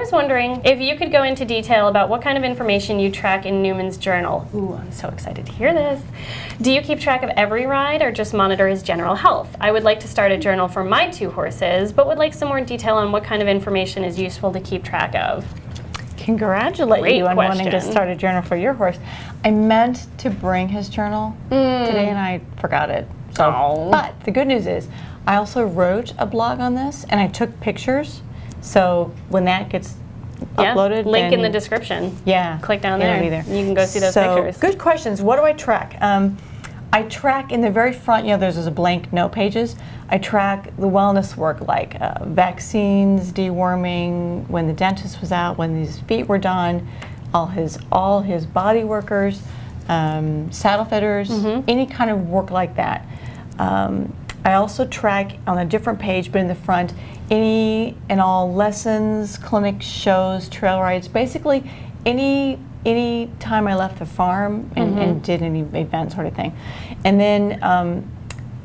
was wondering if you could go into detail about what kind of information you track in Newman's journal. Ooh, I'm so excited to hear this. Do you keep track of every ride or just monitor his general health? I would like to start a journal for my 2 horses, but would like some more detail on what kind of information is useful to keep track of. Congratulate you on wanting to start a journal for your horse. I meant to bring his journal today and I forgot it. So, but the good news is I also wrote a blog on this and I took pictures. So when that gets uploaded, link in the description. Yeah, click down there. It'll be there. And you can go see those pictures. Good questions. What do I track? I track in the very front. There's a blank note pages. I track the wellness work like vaccines, deworming, when the dentist was out, when his feet were done, all his body workers, saddle fitters, any kind of work like that. I also track on a different page, but in the front, any and all lessons, clinics, shows, trail rides, basically any time I left the farm and did any event sort of thing. And then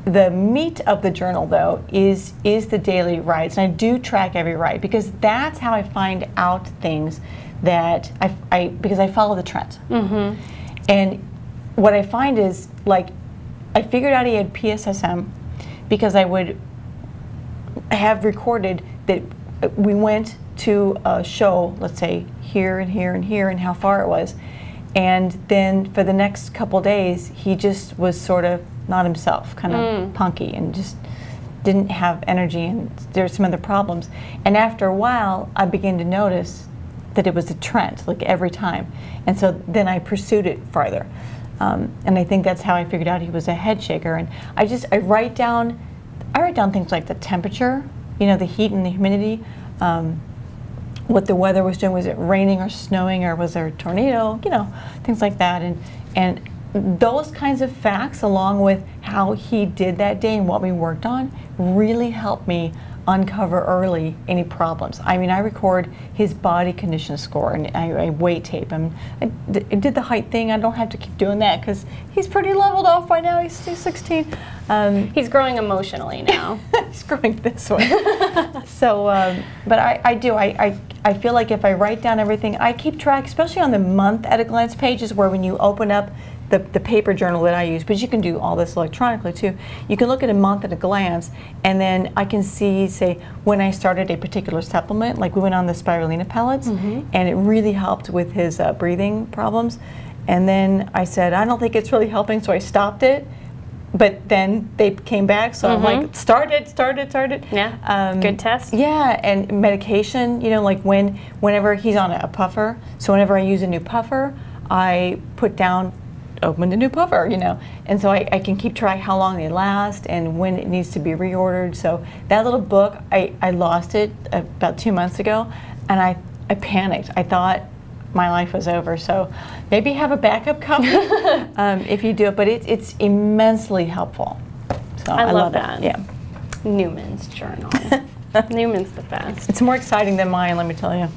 the meat of the journal, though, is the daily rides. And I do track every ride because that's how I find out things that because I follow the trends. And what I find is, like, I figured out he had PSSM because I would have recorded that we went to a show, let's say here and here and here, and how far it was. And then for the next couple days, he just was sort of not himself, kind of punky, and just didn't have energy, and there's some other problems. And after a while, I began to notice that it was a trend, like every time. And so then I pursued it farther. And I think that's how I figured out he was a head shaker. And I write down things like the temperature, the heat and the humidity, what the weather was doing. Was it raining or snowing, or was there a tornado? Things like that. And those kinds of facts, along with how he did that day and what we worked on, really helped me uncover early any problems. I mean, I record his body condition score, and I weight tape him. I did the height thing. I don't have to keep doing that because he's pretty leveled off by now. He's 16. He's growing emotionally now. He's growing this way. So, but I do. I feel like if I write down everything, I keep track, especially on the month at a glance pages, where when you open up the paper journal that I use, but you can do all this electronically too. You can look at a month at a glance, and then I can see, say, when I started a particular supplement, like we went on the spirulina pellets, and it really helped with his breathing problems. And then I said, I don't think it's really helping, so I stopped it. But then they came back, so I'm like, start it. Yeah, good test. Yeah, and medication, like whenever he's on a puffer, so whenever I use a new puffer, I put down, open the new puffer, and so I can keep track how long they last and when it needs to be reordered. So that little book, I lost it about 2 months ago, and I panicked. I thought my life was over. So maybe have a backup copy if you do it, but it's immensely helpful. So I love that. Yeah. Newman's journal. Newman's the best. It's more exciting than mine, let me tell you.